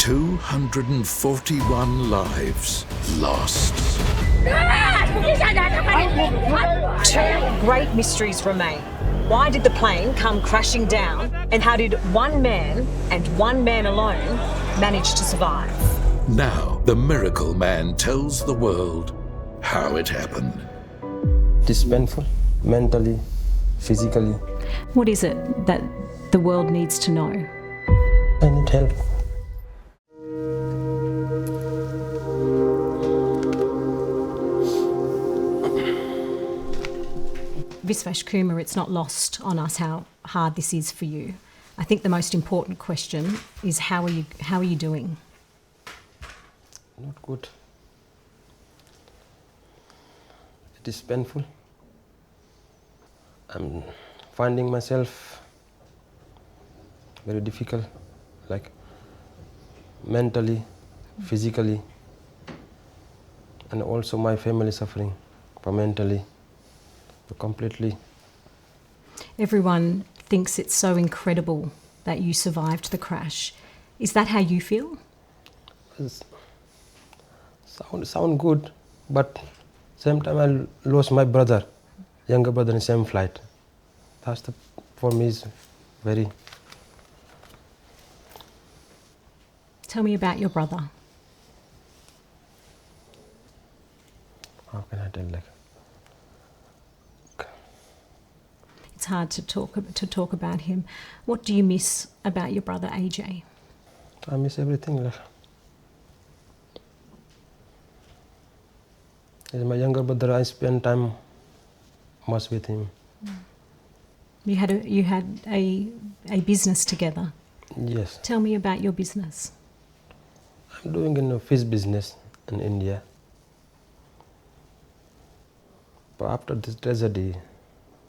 241 lives lost. Two great mysteries remain. Why did the plane come crashing down, and how did one man, and one man alone, manage to survive? Now, the miracle man tells the world how it happened. It is painful, mentally, physically. What is it that the world needs to know? I need help. Viswashkumar, it's not lost on us how hard this is for you. I think the most important question is how are you doing? Not good. It is painful. I'm finding myself very difficult, like mentally, physically, and also my family suffering from mentally, completely. Everyone thinks it's so incredible that you survived the crash. Is that how you feel? Sound good, but same time I lost my brother, younger brother in same flight. That's for me is very. Tell me about your brother. How can I tell, like? It's hard to talk about him. What do you miss about your brother AJ? I miss everything. Like, he's my younger brother. I spend time much with him. You had a business together. Yes. Tell me about your business. I'm doing a fish business in India. But after this tragedy,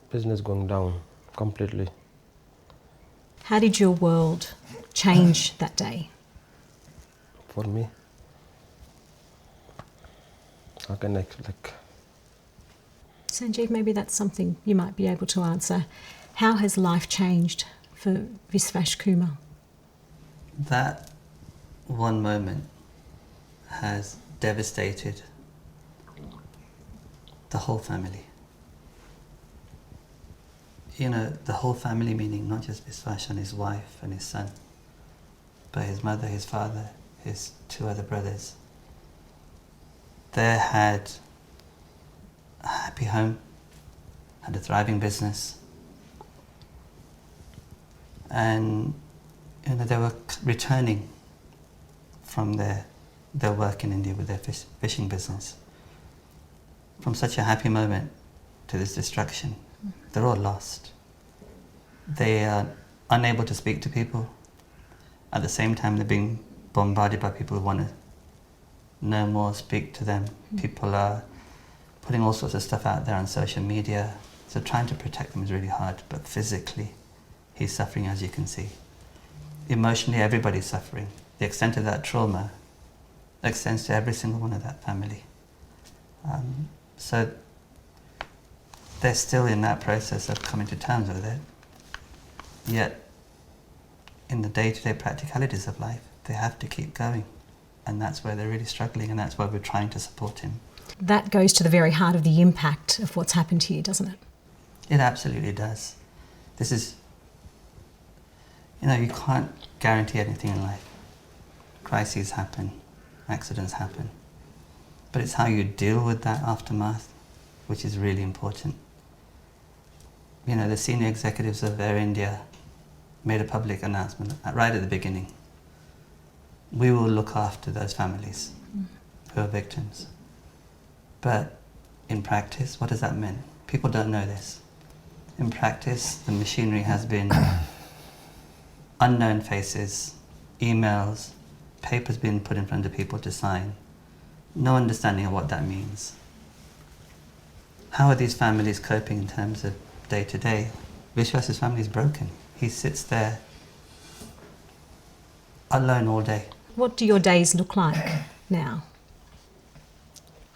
business going down completely. How did your world change that day? For me, how can I like? Sanjeev, maybe that's something you might be able to answer. How has life changed for Viswashkumar? That one moment has devastated the whole family. You know, the whole family meaning not just Viswash and his wife and his son, but his mother, his father, his two other brothers. They had a happy home, had a thriving business, and you know, they were returning from their work in India with their fishing business. From such a happy moment to this destruction, they're all lost. They are unable to speak to people. At the same time, they're being bombarded by people who want to know more, speak to them. People are putting all sorts of stuff out there on social media. So trying to protect them is really hard, but physically, he's suffering, as you can see. Emotionally, everybody's suffering. The extent of that trauma extends to every single one of that family. So they're still in that process of coming to terms with it. Yet, in the day-to-day practicalities of life, they have to keep going. And that's where they're really struggling, and that's why we're trying to support him. That goes to the very heart of the impact of what's happened to you, doesn't it? It absolutely does. This is, you know, you can't guarantee anything in life. Crises happen, accidents happen. But it's how you deal with that aftermath, which is really important. You know, the senior executives of Air India made a public announcement right at the beginning. We will look after those families who are victims. But in practice, what does that mean? People don't know this. In practice, the machinery has been unknown faces, emails, papers being put in front of people to sign. No understanding of what that means. How are these families coping in terms of day to day? Vishwas's family is broken. He sits there alone all day. What do your days look like now?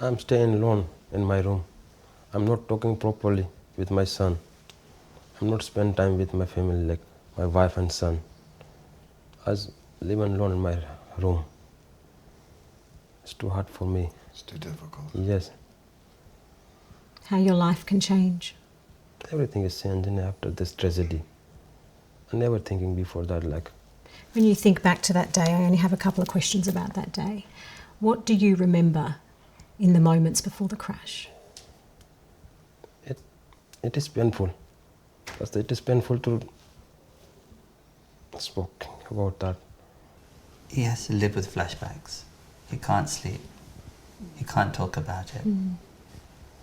I'm staying alone in my room. I'm not talking properly with my son. I'm not spending time with my family, like my wife and son. I live alone in my room. It's too hard for me. It's too difficult. Yes, How your life can change. everything is changing after this tragedy. I never thinking before that, like, When you think back to that day, I only have a couple of questions about that day. What do you remember in the moments before the crash? it is painful. Because it is painful to speak about that. He has to live with flashbacks. He can't sleep. He can't talk about it.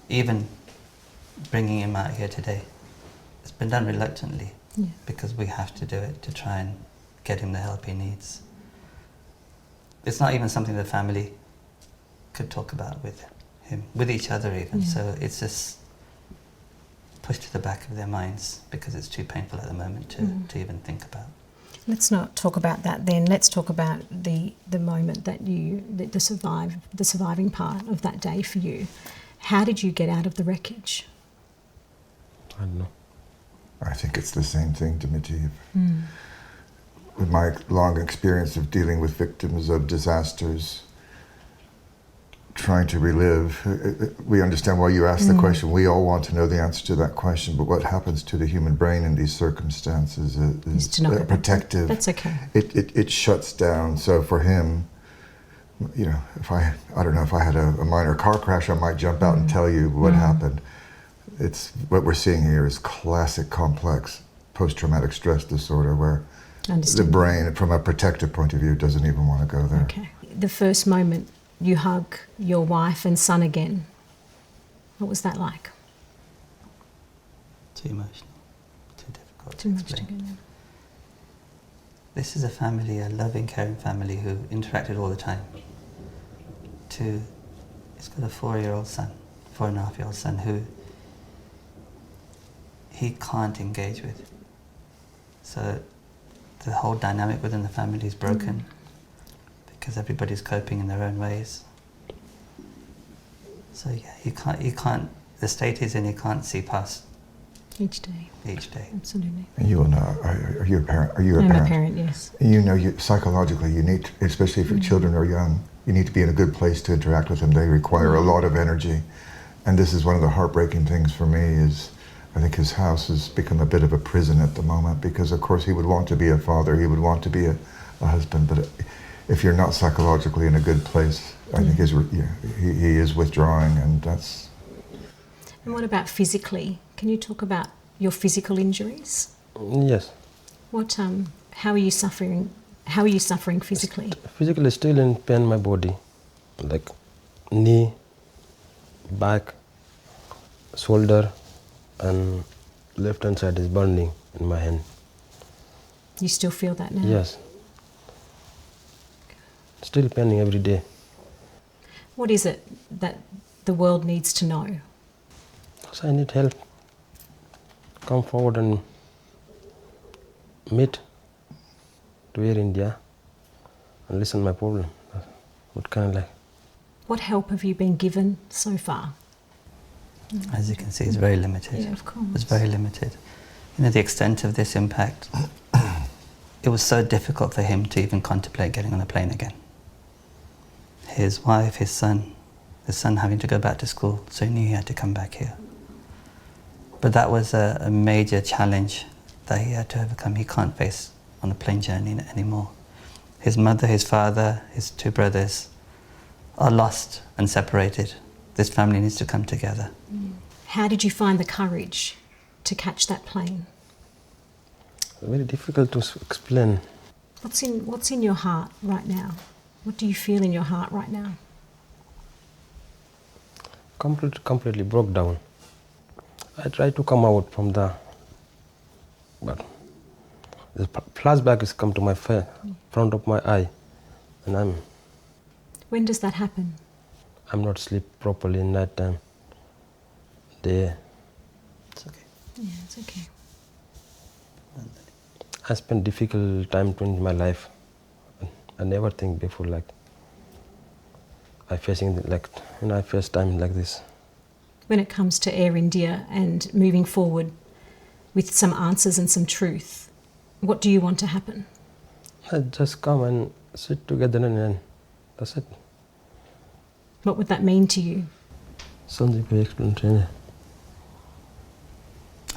Even bringing him out here today, it's been done reluctantly because we have to do it to try and get him the help he needs. It's not even something the family could talk about with him, with each other even. So it's just pushed to the back of their minds because it's too painful at the moment to even think about. Let's not talk about that then. Let's talk about the moment that the surviving part of that day for you. How did you get out of the wreckage? I don't know. I think it's the same thing, Dimity. With my long experience of dealing with victims of disasters, trying to relive, we understand why you asked the question. We all want to know the answer to that question, but what happens to the human brain in these circumstances is to not protective. That's okay. It shuts down. So for him, you know, if I don't know, if I had a minor car crash, I might jump out and tell you what happened. It's what we're seeing here is classic complex post-traumatic stress disorder where the brain, from a protective point of view, doesn't even want to go there. Okay. The first moment you hug your wife and son again, what was that like? Too emotional, too difficult Too to much to explain. go in. This is a family, a loving, caring family who interacted all the time. He's got a 4-year-old son, 4.5-year-old son who he can't engage with. So the whole dynamic within the family is broken because everybody's coping in their own ways. So yeah, you can't, the state he's in, he can't see past Each day. each day. Absolutely. And you will know. Are you a parent? Are you a I'm parent? a parent, yes. You know, psychologically, you need, especially if your children are young, you need to be in a good place to interact with them. They require a lot of energy. And this is one of the heartbreaking things for me is I think his house has become a bit of a prison at the moment because, of course, he would want to be a father, he would want to be a husband, but if you're not psychologically in a good place, I think he is withdrawing, and that's... And what about physically? Can you talk about your physical injuries? Yes. What? How are you suffering? How are you suffering physically? Physically still in pain my body, like knee, back, shoulder, and left hand side is burning in my hand. You still feel that now? Yes. Still paining every day. What is it that the world needs to know? So I need help. Come forward and meet to Air India and listen my problem. What kind of like? What help have you been given so far? As you can see, it's very limited. Yeah, of course. It's very limited. You know, the extent of this impact, it was so difficult for him to even contemplate getting on a plane again. His wife, his son having to go back to school, so he knew he had to come back here. But that was a major challenge that he had to overcome. He can't face on a plane journey anymore. His mother, his father, his 2 brothers are lost and separated. This family needs to come together. How did you find the courage to catch that plane? Very difficult to explain. What's in your heart right now? What do you feel in your heart right now? Completely broke down. I tried to come out from but the flashback has come to my face, front of my eye, and When does that happen? I'm not sleep properly in night time. Day. It's okay. Yeah, it's okay. I spent difficult time in my life. I never think before like I facing I face time like this. When it comes to Air India and moving forward with some answers and some truth, what do you want to happen? I just come and sit together and that's it. What would that mean to you? Sanjeev bhai explain to me.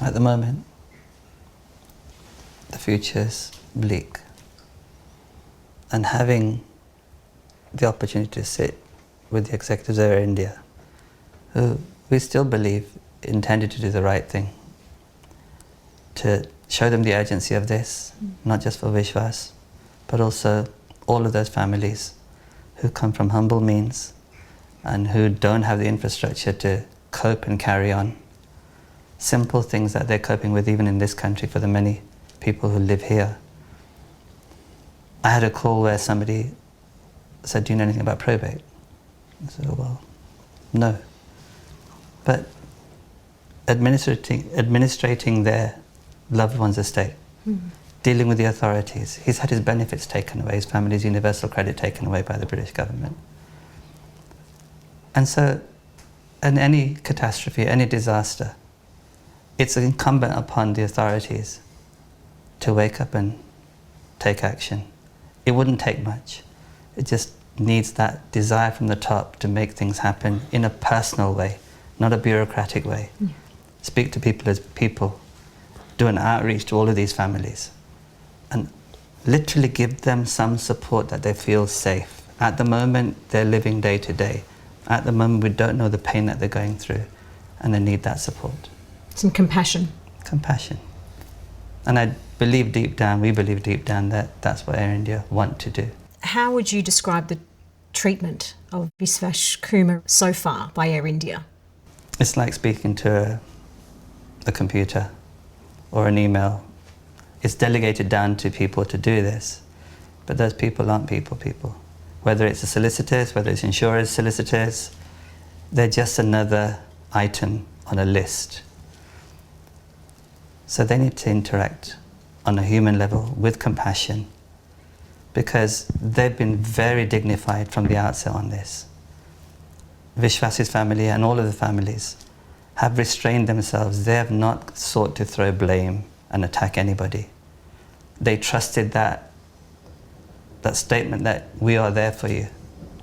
At the moment, the future's bleak. And having the opportunity to sit with the executives of Air India, who we still believe intended to do the right thing, to show them the urgency of this, not just for Vishwas, but also all of those families who come from humble means and who don't have the infrastructure to cope and carry on. Simple things that they're coping with even in this country for the many people who live here. I had a call where somebody said, do you know anything about probate? I said, oh, well, no. But administrating their loved one's estate, dealing with the authorities. He's had his benefits taken away, his family's universal credit taken away by the British government. And so, in any catastrophe, any disaster, it's incumbent upon the authorities to wake up and take action. It wouldn't take much. It just needs that desire from the top to make things happen in a personal way, not a bureaucratic way. Yeah. Speak to people as people, do an outreach to all of these families, and literally give them some support that they feel safe. At the moment, they're living day to day. At the moment, we don't know the pain that they're going through, and they need that support. Some compassion. Compassion. And I believe deep down, we believe deep down that that's what Air India want to do. How would you describe the treatment of Viswashkumar so far by Air India? It's like speaking to a computer or an email. It's delegated down to people to do this, but those people aren't people. Whether it's the solicitors, whether it's insurers, solicitors, they're just another item on a list. So they need to interact on a human level with compassion, because they've been very dignified from the outset on this. Vishwas's family and all of the families have restrained themselves. They have not sought to throw blame and attack anybody. They trusted that statement that we are there for you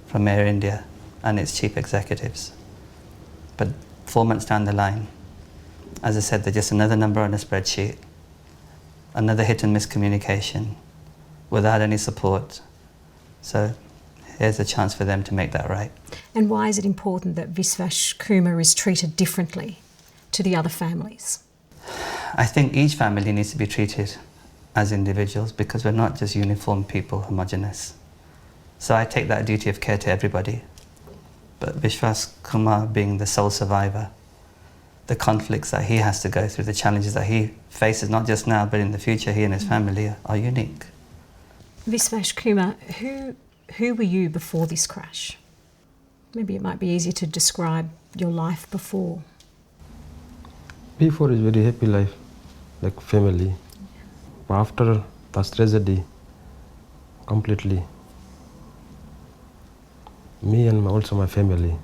from Air India and its chief executives. But 4 months down the line, as I said, they're just another number on a spreadsheet, another hit and miss communication without any support. So here's a chance for them to make that right. And why is it important that Viswashkumar is treated differently to the other families? I think each family needs to be treated as individuals, because we're not just uniform people, homogenous. So I take that duty of care to everybody. But Vishwas Kumar being the sole survivor, the conflicts that he has to go through, the challenges that he faces, not just now, but in the future, he and his family are unique. Viswashkumar, who were you before this crash? Maybe it might be easier to describe your life before. Before is very happy life, like family. After this tragedy, completely, me and also my family.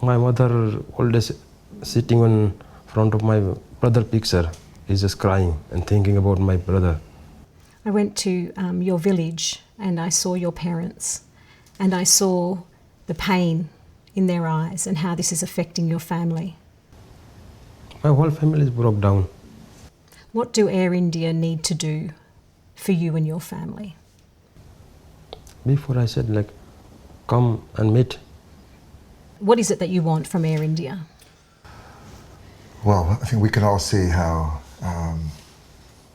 My mother always sitting in front of my brother picture, is just crying and thinking about my brother. I went to your village and I saw your parents and I saw the pain in their eyes and how this is affecting your family. My whole family is broke down. What do Air India need to do for you and your family? Before I said, like, come and meet. What is it that you want from Air India? Well, I think we can all see how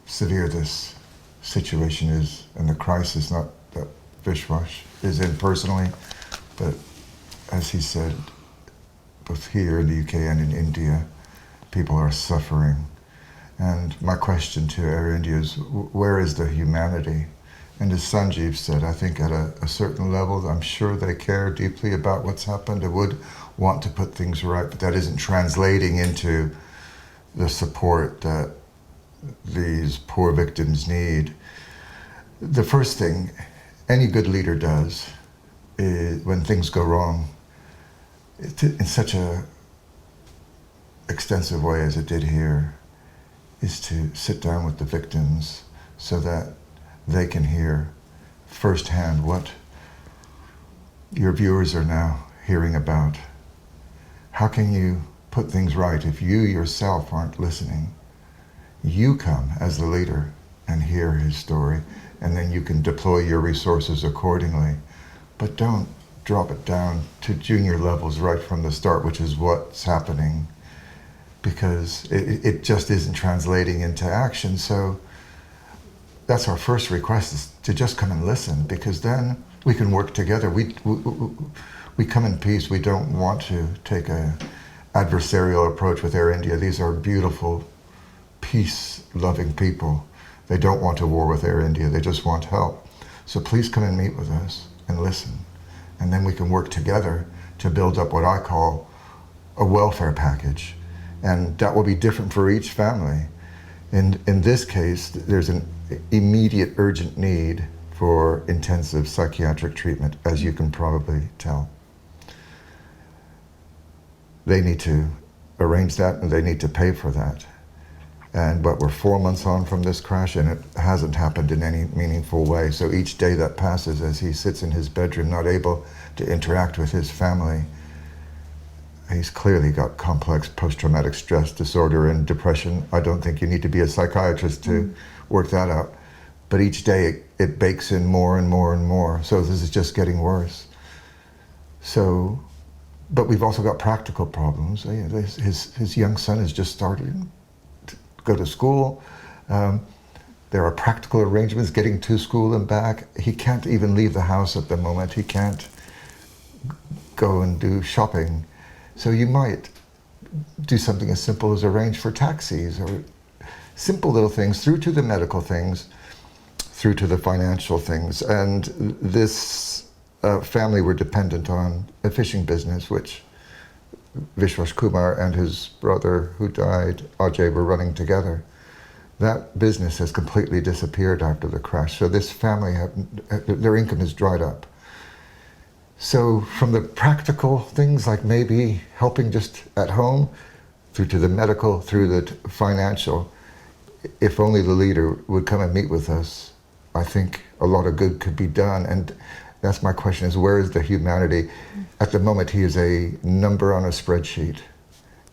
severe this situation is, and the crisis, not that Vishwas is in personally, but as he said, both here in the UK and in India, people are suffering. And my question to Air India is, where is the humanity? And as Sanjeev said, I think at a certain level, I'm sure they care deeply about what's happened. They would want to put things right, but that isn't translating into the support that these poor victims need. The first thing any good leader does is, when things go wrong, in such a extensive way as it did here, is to sit down with the victims so that they can hear firsthand what your viewers are now hearing about. How can you put things right if you yourself aren't listening? You come as the leader and hear his story, and then you can deploy your resources accordingly. But don't drop it down to junior levels right from the start, which is what's happening, because it just isn't translating into action. So that's our first request, is to just come and listen, because then we can work together. We come in peace. We don't want to take a adversarial approach with Air India. These are beautiful, peace-loving people. They don't want a war with Air India. They just want help. So please come and meet with us and listen. And then we can work together to build up what I call a welfare package. And that will be different for each family. In this case, there's an immediate urgent need for intensive psychiatric treatment, as you can probably tell. They need to arrange that, and they need to pay for that. But we're 4 months on from this crash, and it hasn't happened in any meaningful way. So each day that passes, as he sits in his bedroom, not able to interact with his family, he's clearly got complex post-traumatic stress disorder and depression. I don't think you need to be a psychiatrist to work that out. But each day it bakes in more and more and more. So this is just getting worse. So, but we've also got practical problems. His young son is just starting to go to school. There are practical arrangements getting to school and back. He can't even leave the house at the moment. He can't go and do shopping. So you might do something as simple as arrange for taxis, or simple little things, through to the medical things, through to the financial things. And this family were dependent on a fishing business, which Vishwas Kumar and his brother, who died, Ajay, were running together. That business has completely disappeared after the crash. So this family, their income has dried up. So from the practical things, like maybe helping just at home, through to the medical, through the financial, if only the leader would come and meet with us, I think a lot of good could be done. And that's my question, is where is the humanity? At the moment, he is a number on a spreadsheet.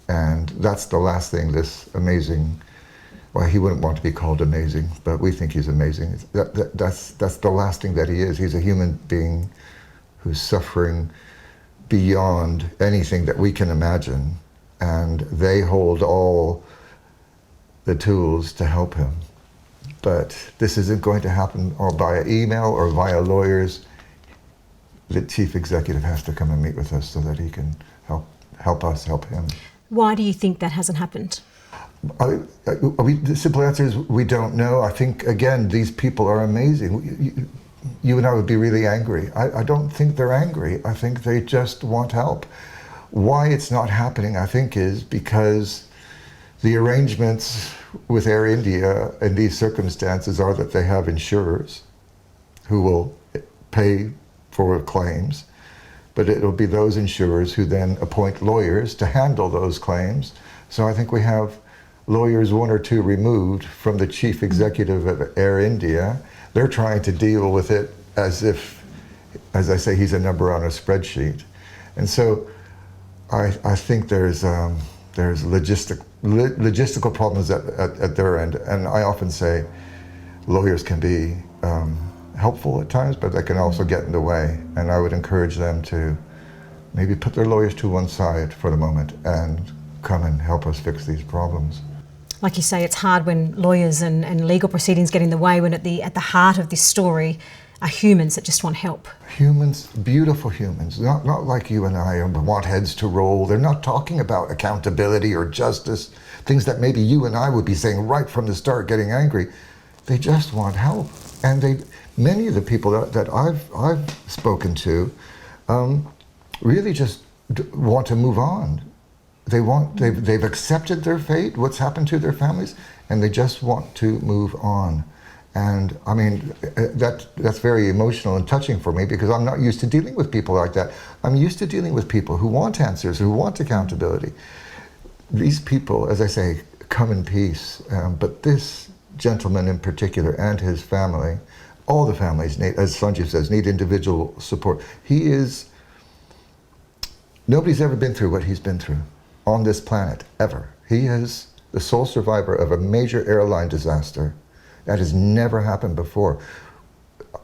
And that's the last thing this amazing, well, he wouldn't want to be called amazing, but we think he's amazing. That's the last thing that he is. He's a human being who's suffering beyond anything that we can imagine. And they hold all the tools to help him. But this isn't going to happen or via email or via lawyers. The chief executive has to come and meet with us so that he can help us help him. Why do you think that hasn't happened? The simple answer is we don't know. I think, again, these people are amazing. You and I would be really angry. I don't think they're angry. I think they just want help. Why it's not happening, I think, is because the arrangements with Air India in these circumstances are that they have insurers who will pay for claims, but it'll be those insurers who then appoint lawyers to handle those claims. So I think we have lawyers, one or two removed from the chief executive of Air India. They're trying to deal with it as if, as I say, he's a number on a spreadsheet. And so I think there's logistical problems at their end. And I often say lawyers can be helpful at times, but they can also get in the way. And I would encourage them to maybe put their lawyers to one side for the moment and come and help us fix these problems. Like you say, it's hard when lawyers and legal proceedings get in the way, when at the heart of this story are humans that just want help. Humans, beautiful humans, not like you and I, and want heads to roll. They're not talking about accountability or justice, things that maybe you and I would be saying right from the start, getting angry. They just want help. And many of the people that I've spoken to really just want to move on. They've accepted their fate, what's happened to their families, and they just want to move on. And I mean, that's very emotional and touching for me, because I'm not used to dealing with people like that. I'm used to dealing with people who want answers, who want accountability. These people, as I say, come in peace. But this gentleman in particular and his family all the families need, as Sanjeev says, need individual support. Nobody's ever been through what he's been through on this planet, ever. He is the sole survivor of a major airline disaster. That has never happened before.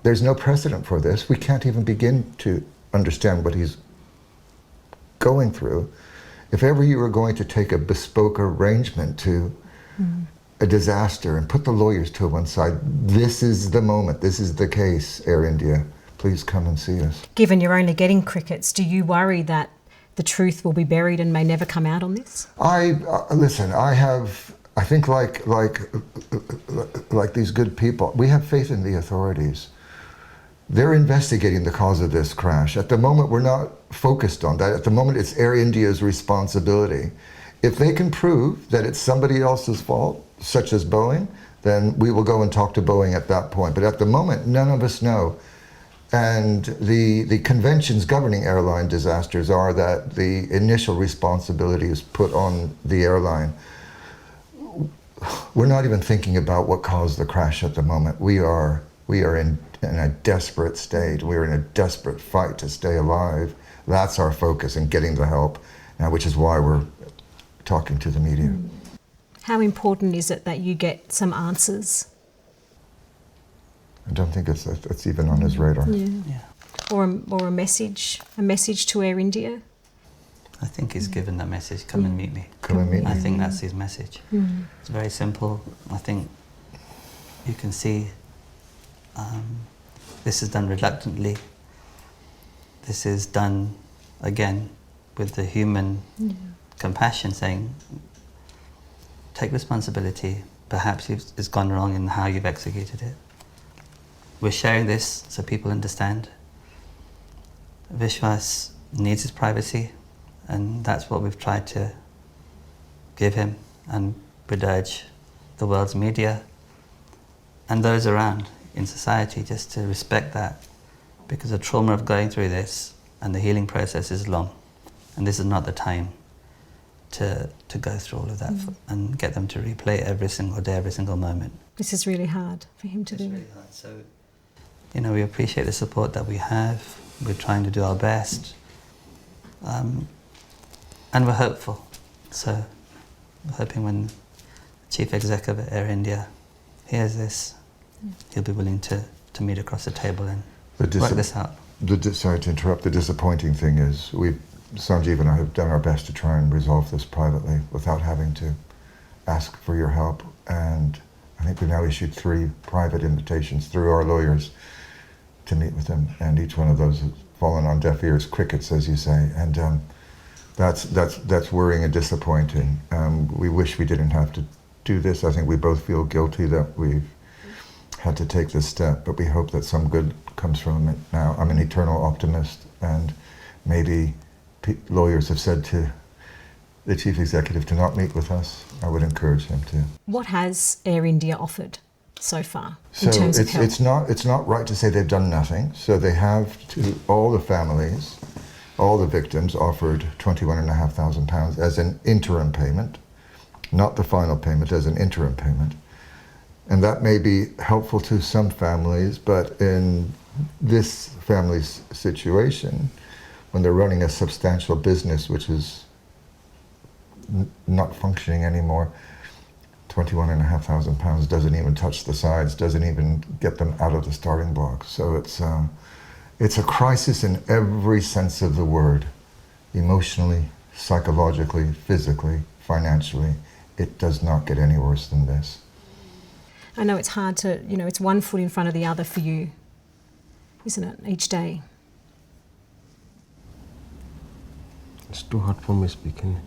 There's no precedent for this. We can't even begin to understand what he's going through. If ever you were going to take a bespoke arrangement to a disaster and put the lawyers to one side, this is the moment, this is the case, Air India. Please come and see us. Given you're only getting crickets, do you worry that the truth will be buried and may never come out on this? Listen, I think like these good people, we have faith in the authorities. They're investigating the cause of this crash. At the moment, we're not focused on that. At the moment, it's Air India's responsibility. If they can prove that it's somebody else's fault, such as Boeing, then we will go and talk to Boeing at that point. But at the moment, none of us know. And the conventions governing airline disasters are that the initial responsibility is put on the airline. We're not even thinking about what caused the crash at the moment. We are in a desperate state. We're in a desperate fight to stay alive. That's our focus in getting the help, which is why we're talking to the media. How important is it that you get some answers? I don't think it's even on his radar. Yeah. Or a message to Air India? I think he's given that message, come and meet me. Come and meet me. I think that's his message. It's very simple. I think you can see this is done reluctantly. This is done, again, with the human compassion, saying, take responsibility. Perhaps it's gone wrong in how you've executed it. We're sharing this so people understand. Vishwas needs his privacy, and that's what we've tried to give him, and would urge the world's media and those around in society just to respect that, because the trauma of going through this and the healing process is long, and this is not the time to go through all of that and get them to replay every single day, every single moment. This is really hard for him to do. Really hard. So, we appreciate the support that we have. We're trying to do our best, and we're hopeful. So we're hoping when the Chief Executive of Air India hears this, he'll be willing to meet across the table and work this out. Sorry to interrupt. The disappointing thing is Sanjeev and I have done our best to try and resolve this privately without having to ask for your help. And I think we've now issued 3 private invitations through our lawyers to meet with them, and each one of those has fallen on deaf ears, crickets, as you say, and that's worrying and disappointing. We wish we didn't have to do this. I think we both feel guilty that we've had to take this step, but we hope that some good comes from it now. I'm an eternal optimist, and maybe lawyers have said to the Chief Executive to not meet with us. I would encourage him to. What has Air India offered so far So in terms of help? it's not right to say they've done nothing. So they have, to all the families, all the victims, offered £21,500 as an interim payment, not the final payment, as an interim payment. And that may be helpful to some families, but in this family's situation, when they're running a substantial business which is not functioning anymore, £21,500 doesn't even touch the sides, doesn't even get them out of the starting block. So it's a crisis in every sense of the word, emotionally, psychologically, physically, financially. It does not get any worse than this. I know it's hard to, it's one foot in front of the other for you, isn't it, each day? It's too hard for me speaking.